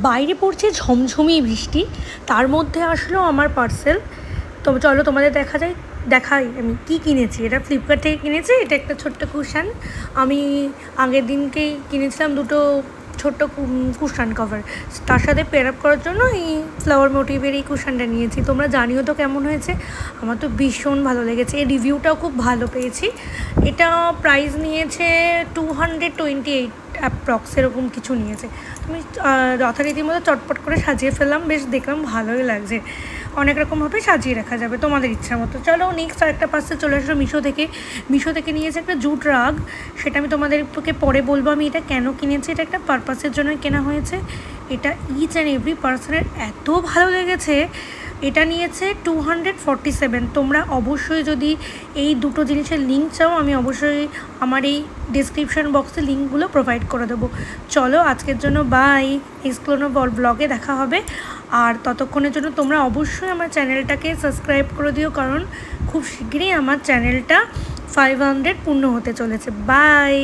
বাইরে পড়ছে ঝমঝমি বৃষ্টি, তার মধ্যে আসলো আমার পার্সেল। তো চলো তোমাদের দেখাই আমি কি কিনেছি। এটা ফ্লিপকার্ট থেকে কিনেছি। এটা একটা ছোট্ট কুশান। আমি আগের দিনকেই কিনেছিলাম দুটো ছোট্ট কুশান কভার, তার সাথে পেয়ার আপ করার জন্য এই ফ্লাওয়ার মোটিভের এই কুশানটা নিয়েছি। তোমরা জানিও তো কেমন হয়েছে, আমার তো ভীষণ ভালো লেগেছে। এই রিভিউটাও খুব ভালো পেয়েছি। এটা প্রাইস নিয়েছে 228 অ্যাপ্রক্স, এরকম কিছু নিয়েছে। তুমি যথারীতির মতো চটপট করে সাজিয়ে ফেললাম, বেশ দেখলাম ভালোই লাগছে। অনেক রকমভাবে সাজিয়ে রাখা যাবে তোমাদের ইচ্ছা মতো। চলো নেক্সট আরেকটা পার্সেল চলে আসলো মিশো থেকে নিয়েছে একটা জুট রাগ। সেটা আমি তোমাদেরকে পরে বলবো আমি এটা কেন কিনেছি। এটা একটা পারপাসের জন্য কেনা হয়েছে। এটা ইচ অ্যান্ড এভরি পার্সনের এত ভালো লেগেছে। এটা নিয়েছে 247। তোমরা অবশ্যই যদি এই দুটো জিনিসের লিঙ্ক চাও, আমি অবশ্যই আমার এই ডিসক্রিপশন বক্সে লিঙ্কগুলো প্রোভাইড করে দেবো। চলো আজকের জন্য বাই। নেক্সট কোনো ব্লগে দেখা হবে। আর ততক্ষণের জন্য তোমরা অবশ্যই আমার চ্যানেলটাকে সাবস্ক্রাইব করে দিও, কারণ খুব শীঘ্রই আমার চ্যানেলটা 500 পূর্ণ হতে চলেছে। বাই।